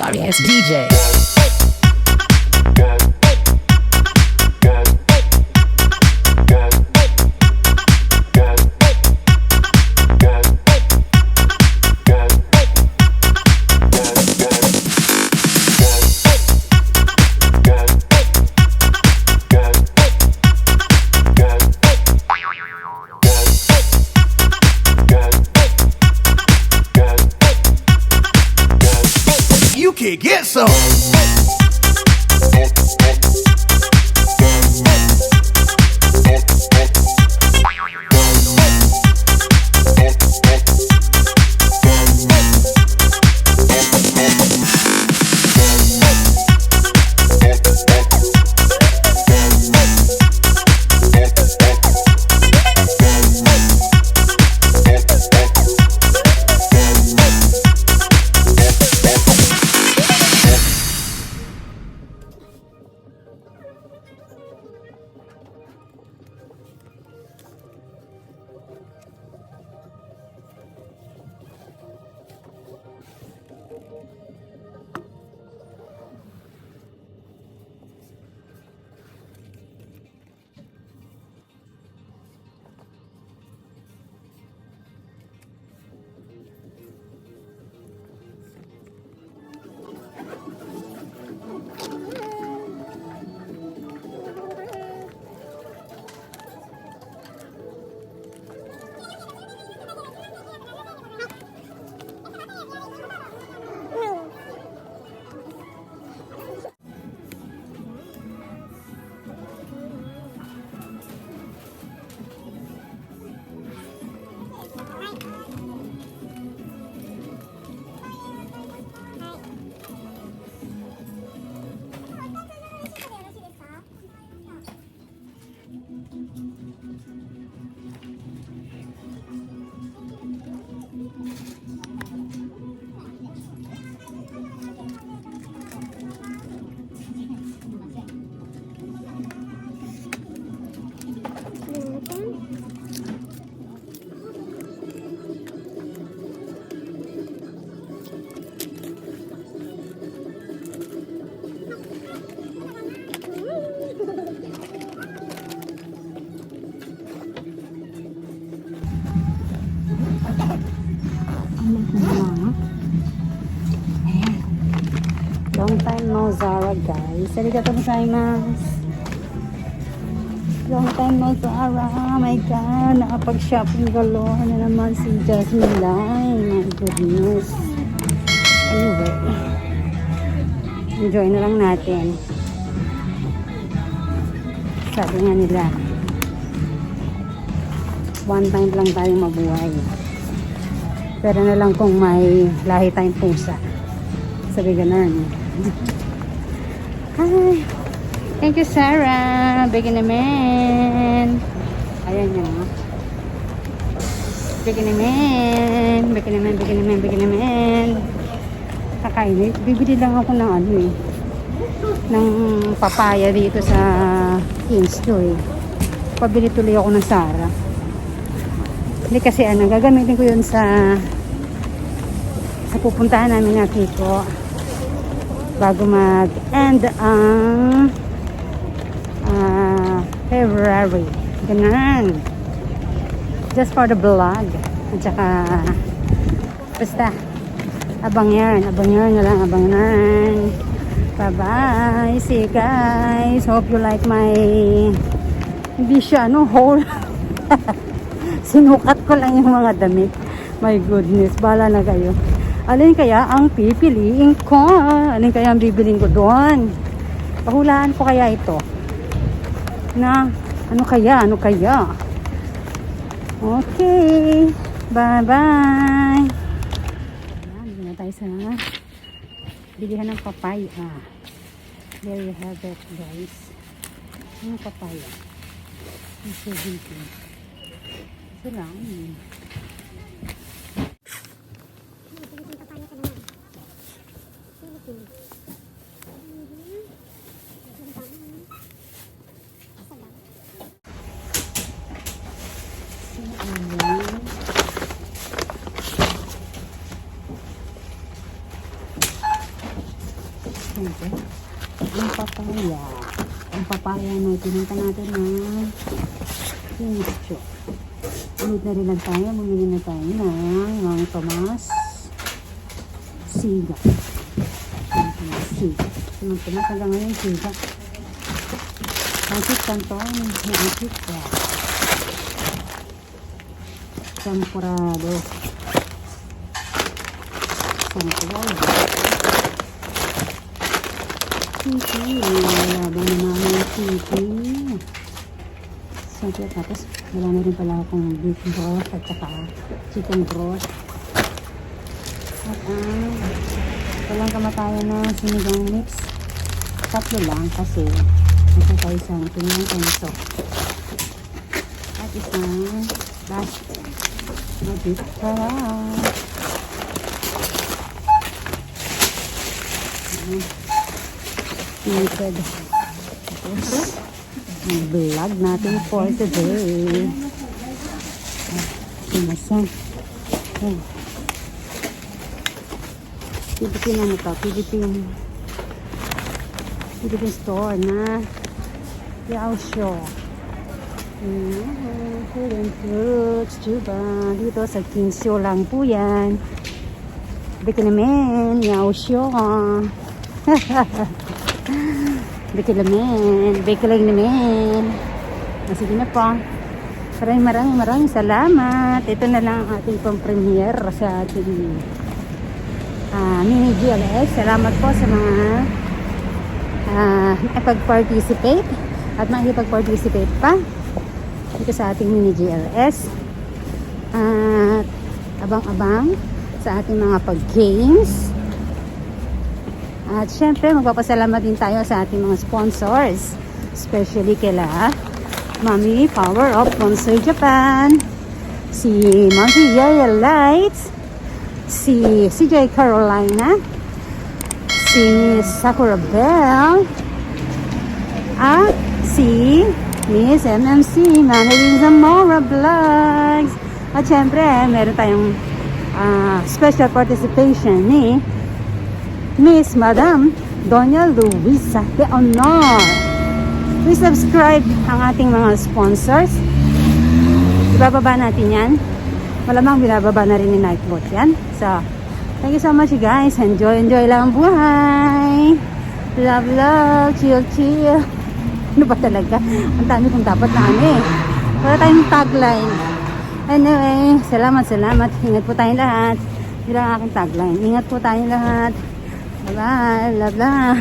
MARITESS DJ. You can get some. Long time no Zara, guys. Arigatou gozaimasu. Long time no Zara. Oh my God. Nakapag-shopping galore na naman si Jasmine Lai. My goodness. Anyway. Enjoy na lang natin. Sabi nga nila, one time lang tayong mabuhay. Pero na lang kung may lahi tayong pusa. Sabi ganun. Hi. Thank you, Sarah. Bigyan naman. Ayan yun. Bigyan naman. Bigyan naman, bigyan naman, bigyan naman. Kakainit. Bibili lang ako ng ano eh. Ng papaya dito sa in-store. Pabili tuloy ako ng Zara. Hindi kasi ano, gagamitin ko yun sa pupuntahan namin na Kiko bago mag-end ang February. Ganun. Just for the vlog. At saka basta abang yan na lang, abang yan. Bye bye. See you guys. Hope you like my hindi siya haul. Sinukat ko lang yung mga damit. My goodness, bala na kayo. Alin kaya ang pipiliin ko? Alin kaya ang bibiling ko doon? Pahulaan ko kaya ito? Na, ano kaya? Okay. Bye-bye. Ayan, hindi na tayo sa bilihan ng papaya. There you have it, guys. Yung papaya. Yung 17. Sarang. Siyempre, ang papaya. Ang papaya na pinunta natin ng Pincho. Ulit na rin lang tayo. Bumili na tayo ng Mang Tomas Siga. Mang Tomas Siga. Mang Tomas hanggang ngayon Siga. Pansit Canton. May akit ka. Sampurado. Sampurado. Tiki. Laban na namin yung tiki. Siyempre, tapos wala na rin pala akong beef broth at saka chicken broth. At walang kamatayan na sinigang mix. Tatlo lang kasi nasa tayo sa tingnan tenso. At isang last na beef broth. Naked. Tapos vlog natin for today. Sinasan. Philippine ano to? Philippine store na Yaosho. Food and fruits, diba? Dito sa Kinsyo lang po yan. Biki naman, Yaosho. Biki lang naman. Sige na po. Maraming salamat. Ito na lang ang ating pang-premiere sa ating mini GLS. Salamat po sa mga nakapag-participate at makikipag-participate pa dito sa ating mini GLS. At abang-abang sa ating mga pag-games. At syempre, magpapasalamat din tayo sa ating mga sponsors. Especially kila Mami Power of Sponsor Japan, si Monkey Yaya Lights, si CJ Carolina, si Sakura Bell, at si Miss MMC, Managing Zamora Vlogs. At syempre, meron tayong special participation ni Miss Madam Doña Luisa de Honor. Please subscribe ang ating mga sponsors. Ibababa natin yan. Malamang binababa na rin ni Nightbot yan. So, thank you so much guys. Enjoy lang ang buhay. Love, chill. Ano ba talaga? Ang dami kong dapat na Wala tayong tagline. Anyway, salamat. Ingat po tayong lahat. Yun ang aking tagline. Ingat po tayong lahat. Bye, love.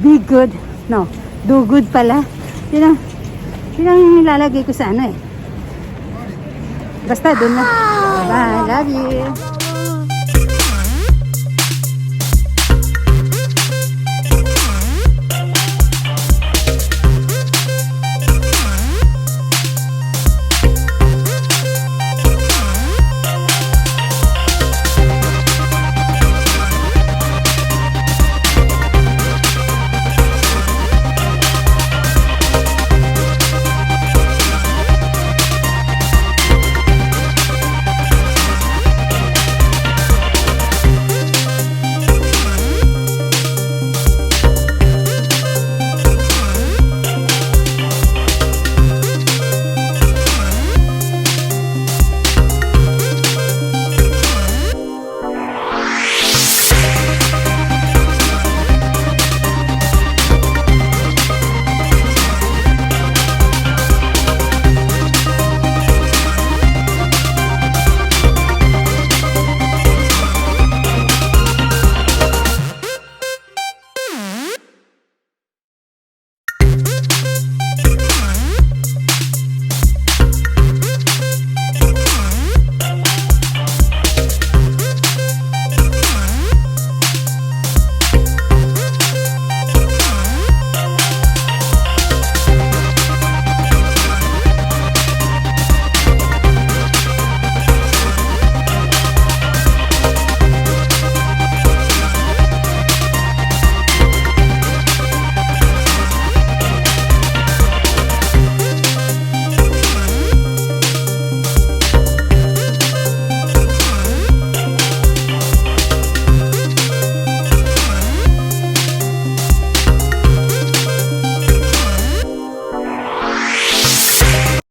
Be good. No, do good pala. Yun ang nilalagay ko sa Basta dun na. Bye, love you.